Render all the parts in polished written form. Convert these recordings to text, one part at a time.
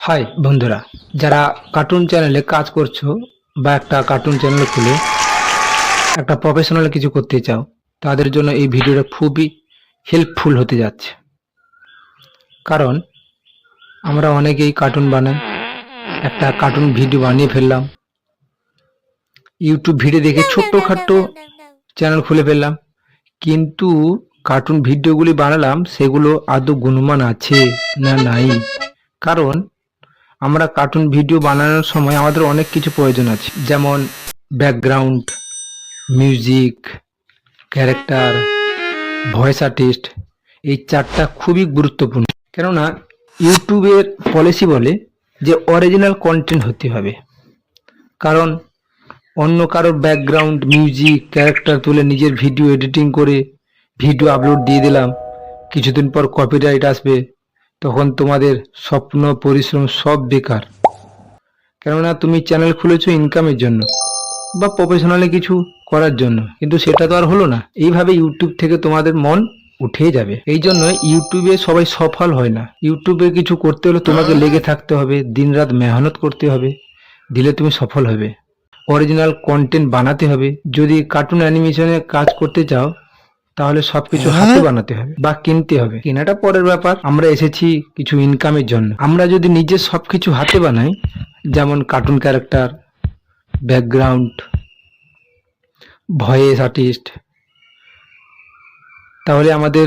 High বন্ধুরা, যারা cartoon চ্যানেলে কাজ করছো বা একটা কার্টুন চ্যানেল খুলে একটা প্রফেশনাল কিছু করতে চাও, তাদের জন্য এই ভিডিওটা খুবই হেল্পফুল হতে যাচ্ছে। কারণ আমরা অনেকেই কার্টুন বানাই, একটা কার্টুন ভিডিও বানিয়ে ফেললাম, ইউটিউব ভিডিও দেখে ছোট্টখাট্টো চ্যানেল খুলে ফেললাম, কিন্তু কার্টুন ভিডিওগুলি বানালাম সেগুলো আদৌ গুণমান আছে না নাই। কারণ আমরা কার্টুন ভিডিও বানানোর সময় আমাদের অনেক কিছু প্রয়োজন আছে, যেমন background, music, character, voice artist. এই চারটা খুবই গুরুত্বপূর্ণ, কেননা ইউটিউবের পলিসি বলে যে অরিজিনাল কন্টেন্ট হতে হবে। কারণ অন্য কারোর ব্যাকগ্রাউন্ড, মিউজিক, ক্যারেক্টার তুলে নিজের ভিডিও এডিটিং করে ভিডিও আপলোড দিয়ে দিলাম, কিছুদিন পর কপিরাইট আসবে, তখন তোমাদের স্বপ্ন পরিশ্রম সব বেকার। কেননা তুমি চ্যানেল খুলেছো ইনকামের জন্য বা প্রফেশনালি কিছু করার জন্য, কিন্তু সেটা তো আর হলো না। এইভাবে ইউটিউব থেকে তোমাদের মন উঠে যাবে। এই জন্য ইউটিউবে সবাই সফল হয় না। ইউটিউবে কিছু করতে হলে তোমাকে লেগে থাকতে হবে, দিনরাত মেহনত করতে হবে, দিলে তুমি সফল হবে। অরিজিনাল কন্টেন্ট বানাতে হবে। যদি কার্টুন অ্যানিমেশনে কাজ করতে চাও, তাহলে সবকিছু হাতে বানাতে হবে বা কিনতে হবে। কেনাটা পরের ব্যাপার, আমরা এসেছি কিছু ইনকামের জন্য। আমরা যদি নিজে সবকিছু হাতে বানাই, যেমন cartoon character, background, voice artist, তাহলে আমাদের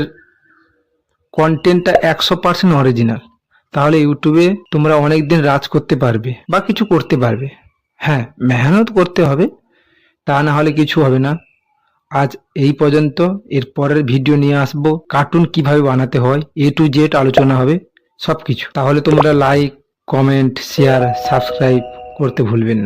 কন্টেন্টটা 100% অরিজিনাল। তাহলে ইউটিউবে তোমরা অনেকদিন রাজ করতে পারবে বা কিছু করতে পারবে। হ্যাঁ, মেহনত করতে হবে, তা না হলে কিছু হবে না। আজ এই পর্যন্ত। এর পরের ভিডিও নিয়ে আসবো কার্টুন কিভাবে বানাতে হয়, A to Z আলোচনা হবে সবকিছু। তাহলে তোমরা লাইক, কমেন্ট, শেয়ার, সাবস্ক্রাইব করতে ভুলবেন না।